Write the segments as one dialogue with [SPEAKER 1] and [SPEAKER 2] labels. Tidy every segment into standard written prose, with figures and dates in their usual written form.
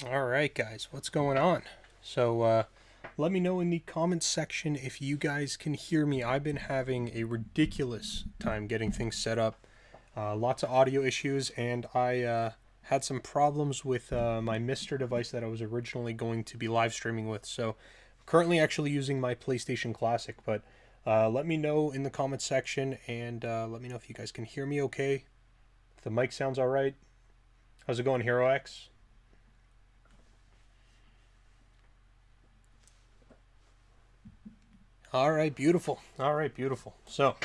[SPEAKER 1] All right, guys, what's going on? Let me know in the comments section if you guys can hear me. I've been having a ridiculous time getting things set up, lots of audio issues, and I had some problems with my Mister device that I was originally going to be live streaming with. So, currently actually using my PlayStation Classic, but let me know in the comments section and let me know if you guys can hear me okay. If the mic sounds all right. How's it going, Hero X? All right, beautiful. All right, beautiful. So,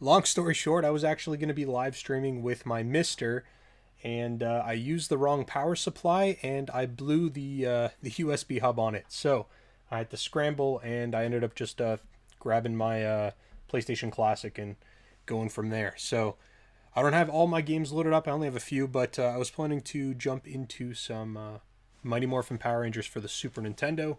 [SPEAKER 1] long story short, I was actually going to be live streaming with my Mister, and I used the wrong power supply, and I blew the USB hub on it. So, I had to scramble, and I ended up just grabbing my PlayStation Classic and going from there. So, I don't have all my games loaded up. I only have a few, but I was planning to jump into some Mighty Morphin Power Rangers for the Super Nintendo,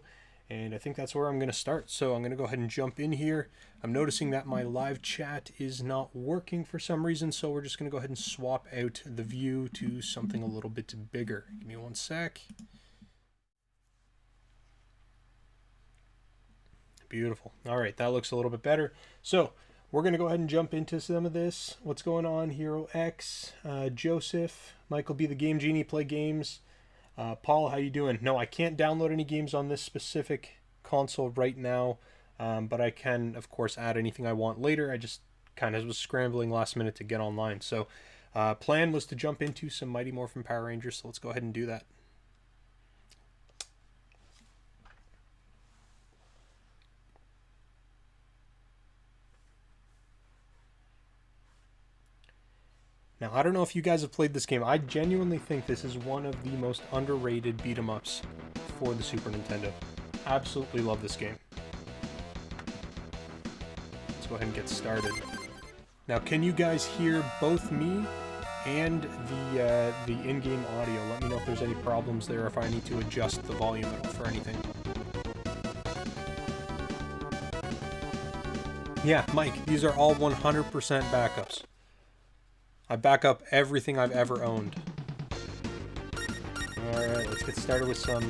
[SPEAKER 1] and I think that's where I'm going to start. So I'm going to go ahead and jump in here. I'm noticing that my live chat is not working for some reason, so we're just going to go ahead and swap out the view to something a little bit bigger. Give me one sec. Beautiful. All right, that looks a little bit better. So we're going to go ahead and jump into some of this. What's going on? Hero X, Joseph, Michael B. the Game Genie, play games. Paul, how you doing? No, I can't download any games on this specific console right now, but I can, of course, add anything I want later. I just kind of was scrambling last minute to get online. So, plan was to jump into some Mighty Morphin Power Rangers, so let's go ahead and do that. Now, I don't know if you guys have played this game. I genuinely think this is one of the most underrated beat-em-ups for the Super Nintendo. Absolutely love this game. Let's go ahead and get started. Now, can you guys hear both me and the in-game audio? Let me know if there's any problems there, if I need to adjust the volume for anything. Yeah, Mike, these are all 100% backups. I back up everything I've ever owned. Alright, let's get started with some,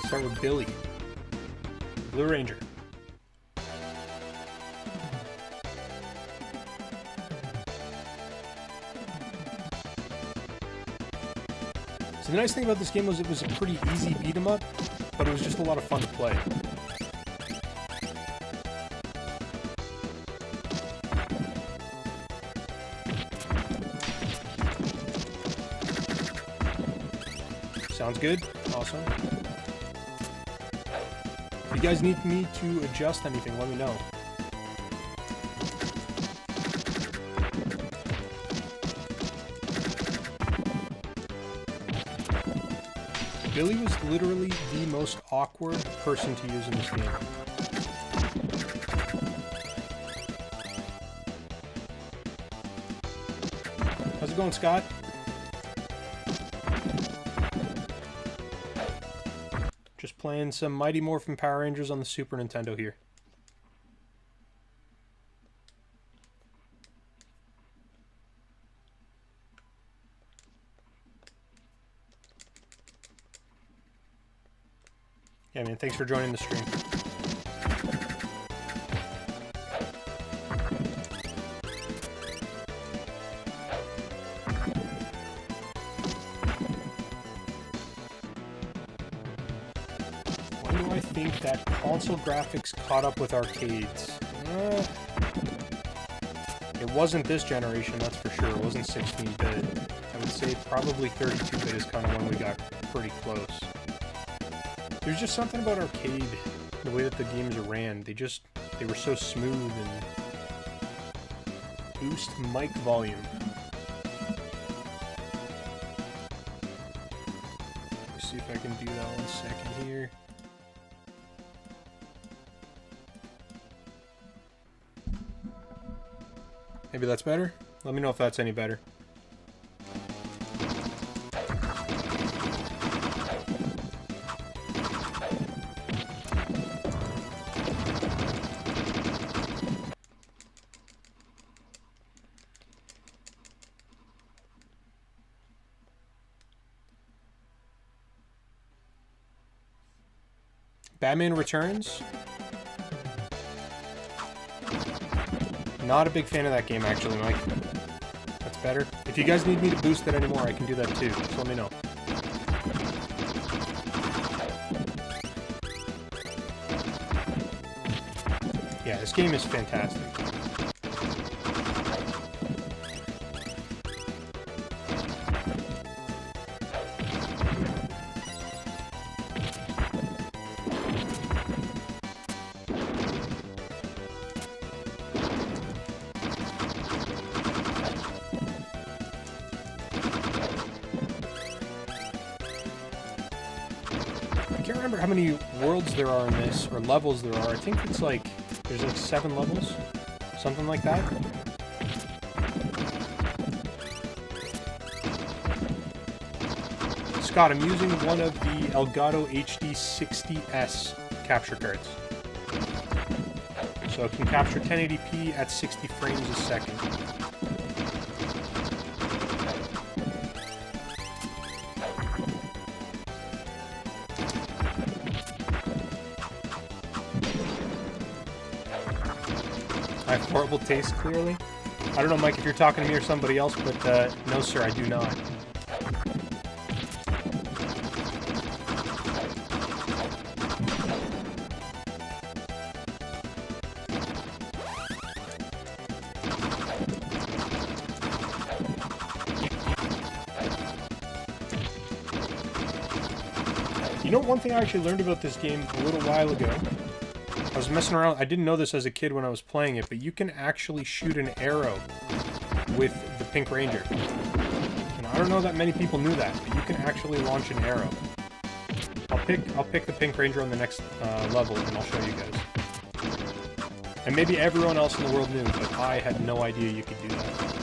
[SPEAKER 1] start with Billy. Blue Ranger. So the nice thing about this game was it was a pretty easy beat 'em up, but it was just a lot of fun to play. Sounds good. Awesome. If you guys need me to adjust anything, let me know. Billy was literally the most awkward person to use in this game. How's it going, Scott? Just playing some Mighty Morphin Power Rangers on the Super Nintendo here. Yeah, man, thanks for joining the stream. When do I think that console graphics caught up with arcades? It wasn't this generation, that's for sure. It wasn't 16-bit. I would say probably 32-bit is kind of when we got pretty close. There's just something about arcade, the way that the games ran. They were so smooth and boost mic volume. Let's see if I can do that 1 second here. Maybe that's better? Let me know if that's any better. Batman Returns. Not a big fan of that game, actually, Mike. That's better. If you guys need me to boost it anymore, I can do that too. Just let me know. Yeah, this game is fantastic. I can't remember how many worlds there are in this, or levels there are. I think it's like, there's like 7 levels, something like that. Scott, I'm using one of the Elgato HD 60S capture cards. So it can capture 1080p at 60 frames a second. I have horrible taste, clearly. I don't know, Mike, if you're talking to me or somebody else, but no, sir, I do not. You know, one thing I actually learned about this game a little while ago. I was messing around. I didn't know this as a kid when I was playing it, but you can actually shoot an arrow with the Pink Ranger. And I don't know that many people knew that, but you can actually launch an arrow. I'll pick the Pink Ranger on the next level, and I'll show you guys. And maybe everyone else in the world knew, but I had no idea you could do that.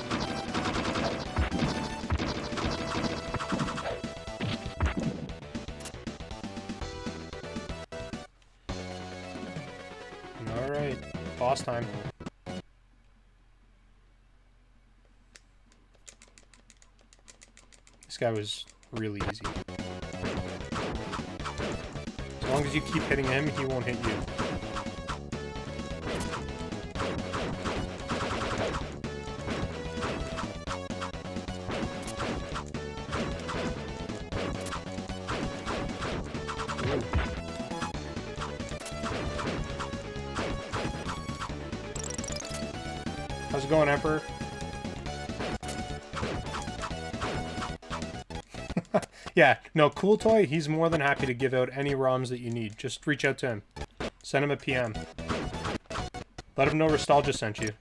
[SPEAKER 1] Alright, boss time. This guy was really easy. As long as you keep hitting him, he won't hit you. How's it going, Emperor? Yeah, no, Cool Toy, he's more than happy to give out any ROMs that you need. Just reach out to him. Send him a PM. Let him know Nostalgia sent you.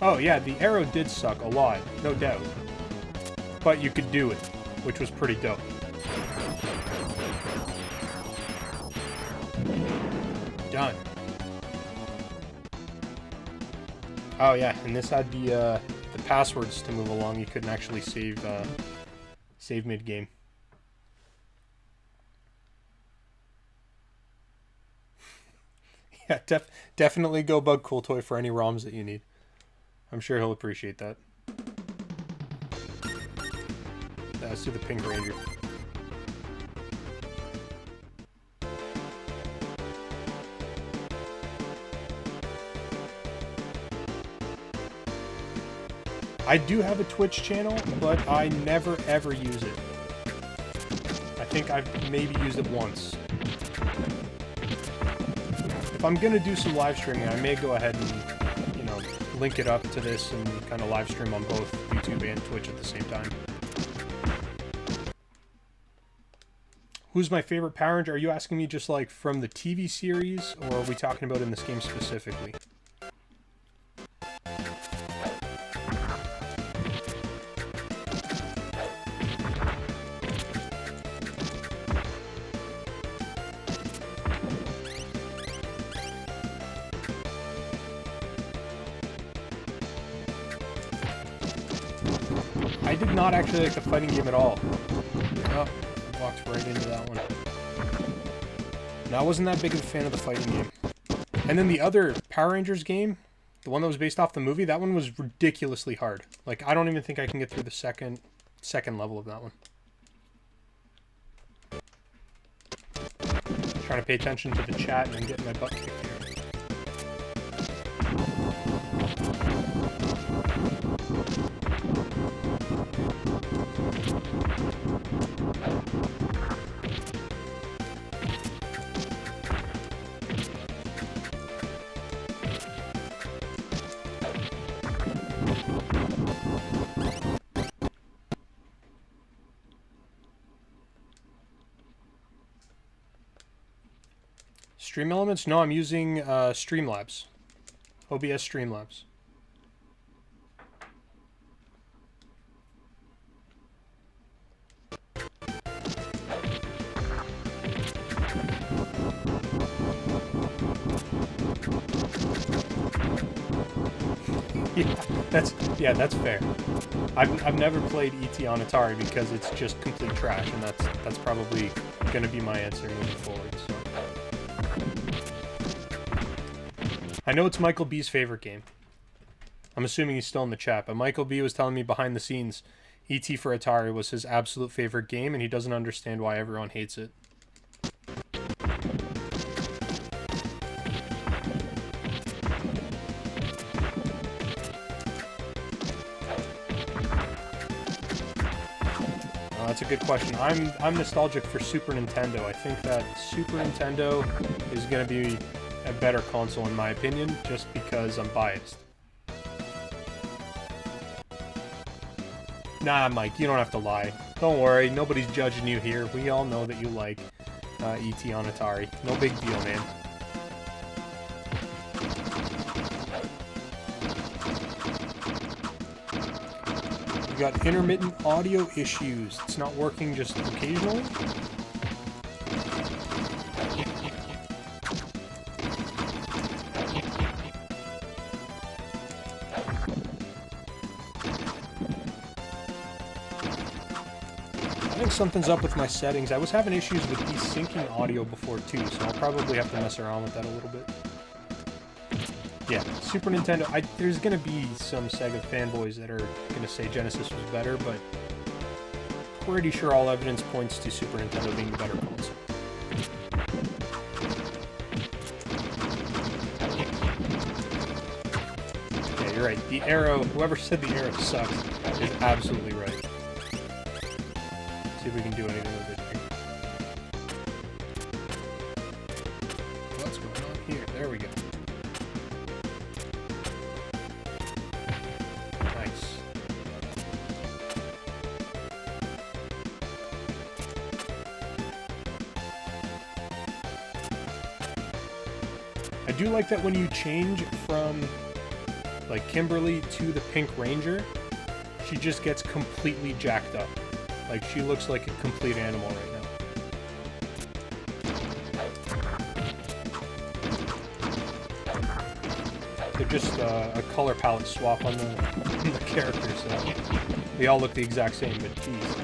[SPEAKER 1] Oh, yeah, the arrow did suck a lot, no doubt. But you could do it, which was pretty dope. Done. Oh yeah, and this had the passwords to move along. You couldn't actually save mid-game. Yeah, definitely go bug Cool Toy for any ROMs that you need. I'm sure he'll appreciate that. Let's do the Pink Ranger. I do have a Twitch channel, but I never ever use it. I think I've maybe used it once. If I'm gonna do some live streaming, I may go ahead and, you know, link it up to this and kind of live stream on both YouTube and Twitch at the same time. Who's my favorite Power Ranger? Are you asking me just like from the TV series, or are we talking about in this game specifically? I did not actually like the fighting game at all. Oh, I walked right into that one. No, I wasn't that big of a fan of the fighting game. And then the other Power Rangers game, the one that was based off the movie, that one was ridiculously hard. Like, I don't even think I can get through the second level of that one. Trying to pay attention to the chat and I'm getting my butt kicked here. Stream Elements? No, I'm using Streamlabs. OBS Streamlabs. Yeah, that's fair. I've never played ET on Atari because it's just complete trash, and that's probably gonna be my answer moving forward. So. I know it's Michael B's favorite game. I'm assuming he's still in the chat, but Michael B was telling me behind the scenes, ET for Atari was his absolute favorite game, and he doesn't understand why everyone hates it. That's a good question. I'm nostalgic for Super Nintendo. I think that Super Nintendo is going to be a better console in my opinion, just because I'm biased. Nah, Mike, you don't have to lie. Don't worry, nobody's judging you here. We all know that you like ET on Atari. No big deal, man. We got intermittent audio issues. It's not working just occasionally. I think something's up with my settings. I was having issues with desyncing audio before too, so I'll probably have to mess around with that a little bit. Yeah, Super Nintendo, there's going to be some Sega fanboys that are going to say Genesis was better, but pretty sure all evidence points to Super Nintendo being the better console. Yeah, you're right. The Arrow, whoever said the Arrow sucks, is absolutely right. See if we can do anything with it here. What's going on here? There we go. Nice. I do like that when you change from like Kimberly to the Pink Ranger, she just gets completely jacked up. Like, she looks like a complete animal right now. They're just a color palette swap on the characters, so they all look the exact same, but geez.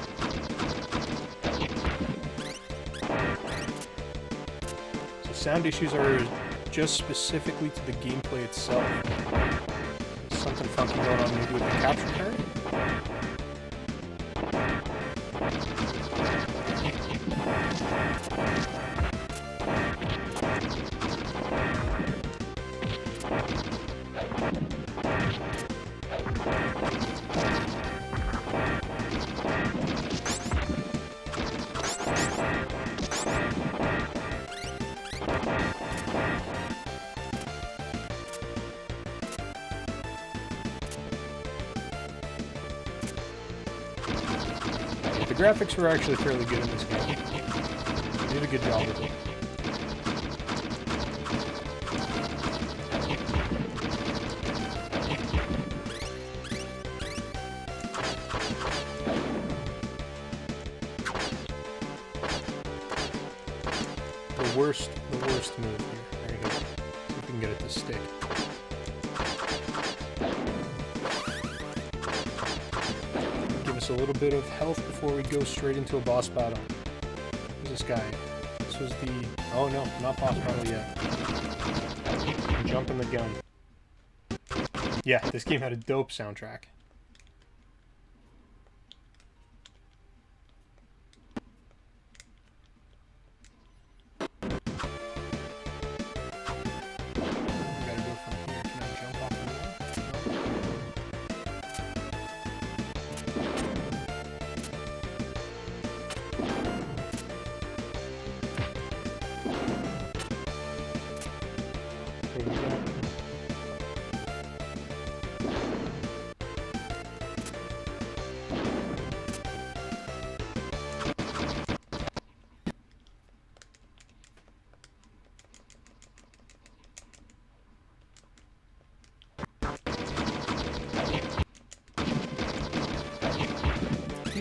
[SPEAKER 1] So sound issues are just specifically to the gameplay itself. Something funky going on maybe with the capture card? The graphics were actually fairly good in this game. They did a good job with it. The worst move here. There you go. See if we can get it to stick. A little bit of health before we go straight into a boss battle. Who's this guy? This was the... Oh no, not boss battle yet. I'm jumping the gun. Yeah, this game had a dope soundtrack.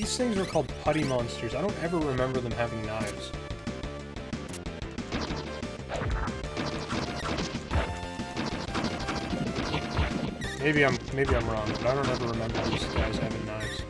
[SPEAKER 1] these things were called putty monsters. I don't ever remember them having knives. Maybe I'm wrong, but I don't ever remember these guys having knives.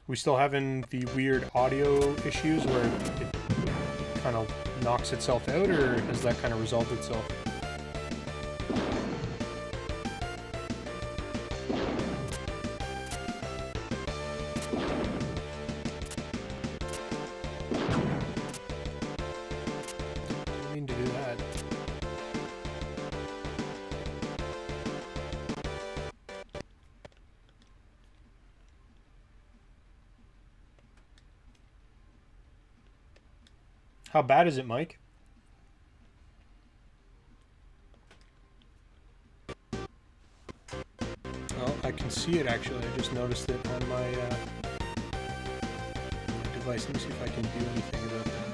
[SPEAKER 1] We still having the weird audio issues where it kind of knocks itself out, or has that kind of resolved itself? Didn't mean to do that. How bad is it, Mike? Oh, I can see it actually. I just noticed it on my device. Let me see if I can do anything about that.